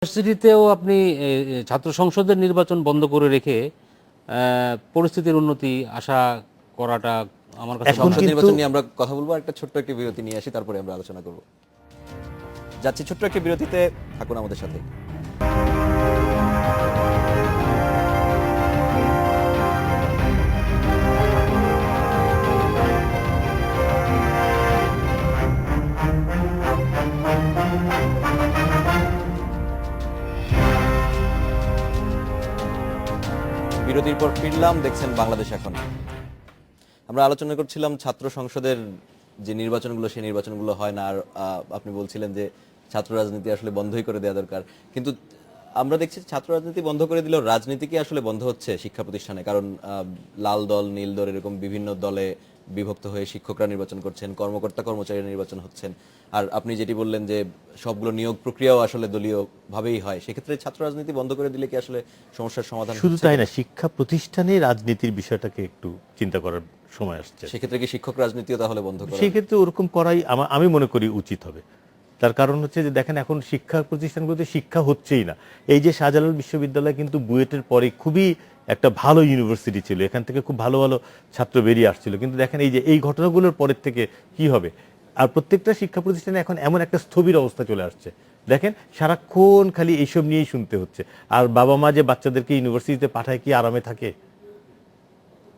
ইউনিভার্সিটিতেও আপনি ছাত্র সংসদের নির্বাচন বন্ধ করে রেখে পরিস্থিতির উন্নতি আশা করাটা আমার কাছে এখন সংসদ নির্বাচন নিয়ে আমরা কথা বলবো, একটা ছোট্ট একটি বিরতি নিয়ে আসি, তারপরে আমরা আলোচনা করব। যাচ্ছি ছোট্ট একটি বিরতিতে, থাকুন আমাদের সাথে। বিরতির পর ফিরলাম, দেখছেন বাংলাদেশ এখন। আমরা আলোচনা করছিলাম ছাত্র সংসদের যে নির্বাচনগুলো, সেই নির্বাচনগুলো হয় না, আর আপনি বলছিলেন যে ছাত্র রাজনীতি আসলে বন্ধই করে দেওয়া দরকার। কিন্তু আমরা দেখছি ছাত্র রাজনীতি বন্ধ করে দিলেও রাজনীতি কি আসলে বন্ধ হচ্ছে শিক্ষা প্রতিষ্ঠানে? কারণ লাল দল, নীল দল, এরকম বিভিন্ন দলে বিভক্ত হয়ে শিক্ষকরা নির্বাচন করছেন, কর্মকর্তা কর্মচারীরা নির্বাচন হচ্ছেন। আর আপনি যেটি বললেন যে সবগুলো নিয়োগ প্রক্রিয়াও আসলে দলীয় ভাবেই হয়, সেক্ষেত্রে ছাত্র রাজনীতি বন্ধ করে দিলে কি আসলে সমস্যার সমাধান? শুধু তাই না, শিক্ষা প্রতিষ্ঠানে রাজনীতির বিষয়টাকে একটু চিন্তা করার সময় আসছে। সেক্ষেত্রে কি শিক্ষক রাজনীতিও তাহলে বন্ধ করা? সেক্ষেত্রে ওরকম করাই আমি মনে করি উচিত হবে। তার কারণ হচ্ছে যে দেখেন, এখন শিক্ষা প্রতিষ্ঠানগুলোতে শিক্ষা হচ্ছেই না। এই যে শাহজালাল বিশ্ববিদ্যালয় কিন্তু বুয়েটের পরে খুবই একটা ভালো ইউনিভার্সিটি ছিল, এখান থেকে খুব ভালো ভালো ছাত্র বেরিয়ে আসছিল, কিন্তু দেখেন এই যে এই ঘটনাগুলোর পরের থেকে কি হবে। আর প্রত্যেকটা শিক্ষা প্রতিষ্ঠানে এখন এমন একটা স্থবির অবস্থা চলে আসছে, দেখেন সারাক্ষণ খালি এইসব নিয়েই শুনতে হচ্ছে। আর বাবা মা যে বাচ্চাদেরকে ইউনিভার্সিটিতে পাঠায় কি আরামে থাকে?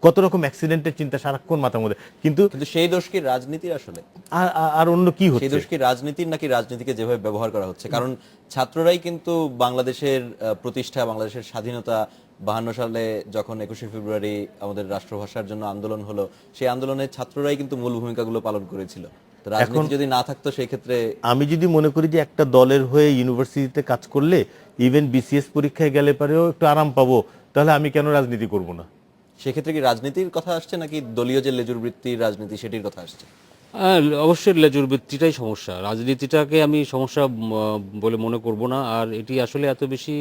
কত রকম অ্যাক্সিডেন্টের চিন্তা সারাক্ষণ মাথার মধ্যে। কিন্তু সেই দোষ কি রাজনীতির আসলে? আর অন্য কি হচ্ছে? সেই দোষ কি রাজনীতির, নাকি রাজনীতিকে যেভাবে ব্যবহার করা হচ্ছে? কারণ ছাত্ররাই কিন্তু বাংলাদেশের প্রতিষ্ঠা, বাংলাদেশের স্বাধীনতা 52 সালে যখন 21শে ফেব্রুয়ারি আমাদের রাষ্ট্রভাষার জন্য আন্দোলন হলো, সেই আন্দোলনে ছাত্ররাই কিন্তু মূল ভূমিকাগুলো পালন করেছিল। তো রাজনীতি যদি না থাকতো সেই ক্ষেত্রে আমি যদি মনে করি যে একটা দলের হয়ে ইউনিভার্সিটিতে কাজ করলে ইভেন বিসিএস পরীক্ষায় গেলে পরেও একটু আরাম পাবো, তাহলে আমি কেন রাজনীতি করব না? সেক্ষেত্রে কি রাজনীতির কথা আসছে, নাকি দলীয় যে লেজুর বৃত্তির রাজনীতি সেটির কথা আসছে? অবশ্যই লেজুর বৃত্তিটাই সমস্যা, রাজনীতিটাকে আমি সমস্যা বলে মনে করব না। আর এটি আসলে এত বেশি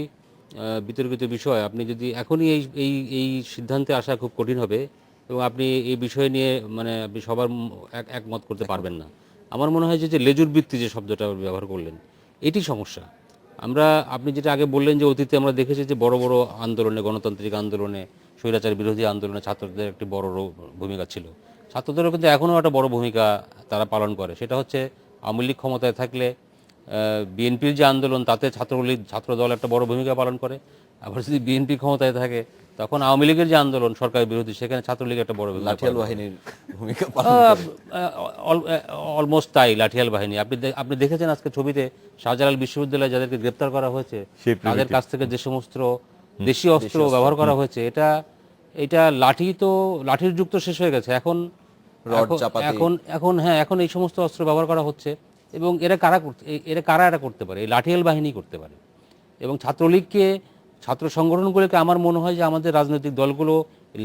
বিতর্কিত বিষয়, আপনি যদি এখনই এই এই এই সিদ্ধান্তে আসা খুব কঠিন হবে, এবং আপনি এই বিষয় নিয়ে মানে আপনি সবার একমত করতে পারবেন না। আমার মনে হয় যে লেজুর বৃত্তি যে শব্দটা ব্যবহার করলেন, এটি সমস্যা। আপনি যেটা আগে বললেন যে অতীতে আমরা দেখেছি যে বড় বড় আন্দোলনে, গণতান্ত্রিক আন্দোলনে, স্বৈরাচার বিরোধী আন্দোলনে ছাত্রদের একটি বড় ভূমিকা ছিল। ছাত্রদেরও কিন্তু এখনও একটা বড় ভূমিকা তারা পালন করে। সেটা হচ্ছে আওয়ামী লীগ ক্ষমতায় থাকলে বিএনপির যে আন্দোলন, তাতে ছাত্রদল একটা বড় ভূমিকা পালন করে। আবার যদি বিএনপি ক্ষমতায় থাকে, তখন আওয়ামী লীগের যে আন্দোলন সরকার বিরোধী, সেখানে ছাত্রলীগ একটা বড় ভূমিকা লাঠিয়াল বাহিনীর ভূমিকা পালন করে। অলমোস্ট তাই, লাঠিয়াল বাহিনী। আপনি দেখেছেন আজকে ছবিতে শাহজালাল বিশ্ববিদ্যালয়ে যাদেরকে গ্রেপ্তার করা হয়েছে, তাদের কাছ থেকে যে সমস্ত দেশীয় অস্ত্র ব্যবহার করা হয়েছে, এটা লাঠির যুগ তো শেষ হয়ে গেছে। এখন এখন এই সমস্ত অস্ত্র ব্যবহার করা হচ্ছে। এবং এরা কারা এটা করতে পারে? এই লাঠিয়াল বাহিনী করতে পারে। এবং ছাত্রলীগকে, ছাত্র সংগঠনগুলোকে আমার মনে হয় যে আমাদের রাজনৈতিক দলগুলো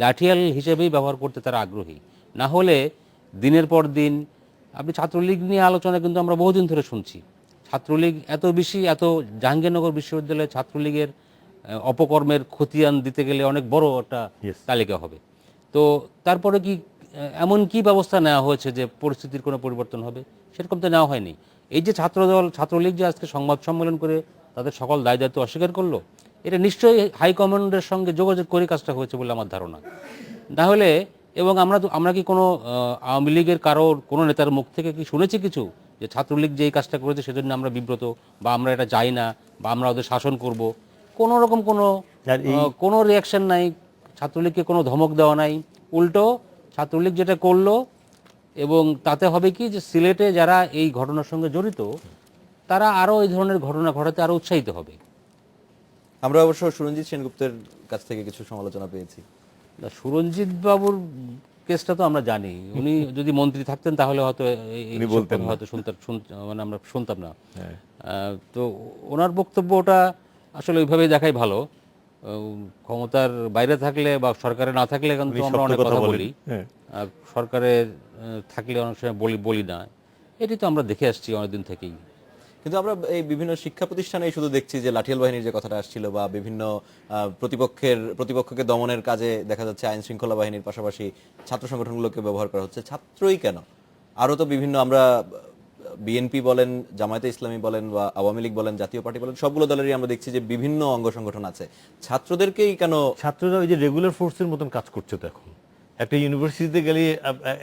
লাঠিয়াল হিসেবেই ব্যবহার করতে তারা আগ্রহী। না হলে দিনের পর দিন আপনি ছাত্রলীগ নিয়ে আলোচনা কিন্তু আমরা বহুদিন ধরে শুনছি। ছাত্রলীগ এত জাহাঙ্গীরনগর বিশ্ববিদ্যালয়ে ছাত্রলীগের অপকর্মের খতিয়ান দিতে গেলে অনেক বড় একটা তালিকা হবে। তো তারপরে কি এমন কি ব্যবস্থা নেওয়া হয়েছে যে পরিস্থিতির কোনো পরিবর্তন হবে? সেরকম তো নেওয়া হয়নি। এই যে ছাত্রলীগ যে আজকে সংবাদ সম্মেলন করে তাদের সকল দায় দায়িত্ব অস্বীকার করলো, এটা নিশ্চয়ই হাইকমান্ডের সঙ্গে যোগাযোগ করে কাজটা হয়েছে বলে আমার ধারণা। না হলে, এবং আমরা কি কোনো আওয়ামী লীগের কোনো নেতার মুখ থেকে কি শুনেছি কিছু যে ছাত্রলীগ যে এই কাজটা করেছে সেজন্য আমরা বিব্রত, বা আমরা এটা চাই না, বা আমরা ওদের শাসন করব? কোনো রকম কোনো রিয়াকশন নাই। ছাত্রলীগকে কোনো ধমক দেওয়া নাই। উল্টো ছাত্রলীগ যেটা করলো, এবং তাতে হবে কি যে সিলেটে যারা এই ঘটনার সঙ্গে জড়িত, তারা আরও এই ধরনের ঘটনা ঘটাতে আরও উৎসাহিত হবে। আমরা অবশ্য সুরঞ্জিত সেনগুপ্তের কাছ থেকে কিছু সমালোচনা পেয়েছি। সুরঞ্জিত বাবুর কেসটা তো আমরা জানি, উনি যদি মন্ত্রী থাকতেন তাহলে হয়তো মানে আমরা শুনতাম না। তো ওনার বক্তব্যটা আসলে ওইভাবেই দেখাই ভালো। ক্ষমতার বাইরে থাকলে বা সরকারে না থাকলে কিন্তু আমরা অনেক কথা বলি, সরকারে থাকলে অনেক সময় বলি না। এটি তো আমরা দেখে আসছি অনেকদিন থেকেই। কিন্তু আমরা এই বিভিন্ন শিক্ষা প্রতিষ্ঠানে শুধু দেখছি যে লাঠিয়াল বাহিনীর যে কথাটা আসছিল, বা বিভিন্ন প্রতিপক্ষকে দমনের কাজে দেখা যাচ্ছে আইন শৃঙ্খলা বাহিনীর পাশাপাশি ছাত্র সংগঠনগুলোকে ব্যবহার করা হচ্ছে। ছাত্রই কেন, আরো তো বিভিন্ন আমরা বিএনপি বলেন, জামায়াতে ইসলামী বলেন বা আওয়ামী লীগ বলেন, জাতীয় পার্টি বলেন, সবগুলো দলেরই আমরা দেখছি যে বিভিন্ন অঙ্গ সংগঠন আছে। ছাত্রদেরকেই কেন? ছাত্ররা ওই যে রেগুলার ফোর্সের মতন কাজ করছে তো এখন। একটা ইউনিভার্সিটিতে গেলে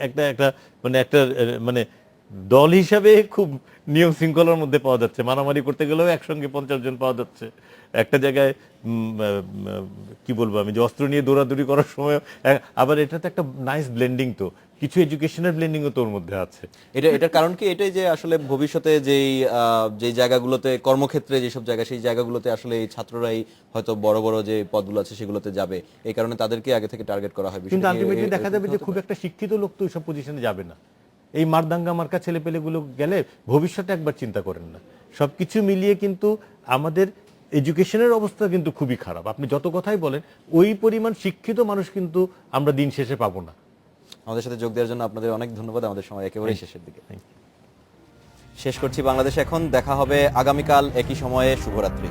একটা একটা মানে একটা মানে দল হিসাবে খুব নিয়ম শৃঙ্খলার মধ্যে পাওয়া যাচ্ছে, মারামারি করতে গেলেও একসঙ্গে 50 জন পাওয়া যাচ্ছে। একটা জায়গায় কি বলবো আমি, যে অস্ত্র নিয়ে দৌড়াদৌড়ি করার সময় আবার এটা তো একটা নাইস ব্লেন্ডিং, তো কিছু এডুকেশনাল ব্লেন্ডিংও তোর মধ্যে আছে। এটার কারণ কি এটাই যে আসলে ভবিষ্যতে যেই জায়গাগুলোতে কর্মক্ষেত্রে যেসব জায়গা, সেই জায়গাগুলোতে আসলে এই ছাত্ররাই হয়তো বড় বড় যে পদগুলো আছে সেগুলোতে যাবে, এই কারণে তাদেরকে আগে থেকে টার্গেট করা হয়। কিন্তু আলটিমেটলি দেখা যাবে যে খুব একটা শিক্ষিত লোক তো ওইসব পজিশনে যাবে না। এই মারদাঙ্গা মার্কা ছেলেপেলেগুলো গেলে ভবিষ্যতে একবার চিন্তা করেন না। সবকিছু মিলিয়ে কিন্তু আমাদের এডুকেশনের অবস্থা কিন্তু খুবই খারাপ। আপনি যত কথাই বলেন, ওই পরিমাণ শিক্ষিত মানুষ কিন্তু আমরা দিন শেষে পাবো না। আমাদের সাথে যোগ দেওয়ার জন্য আপনাদের অনেক ধন্যবাদ। আমাদের সময় একেবারেই শেষের দিকে। শেষ করছি বাংলাদেশ এখন। দেখা হবে আগামীকাল একই সময়ে। শুভরাত্রি।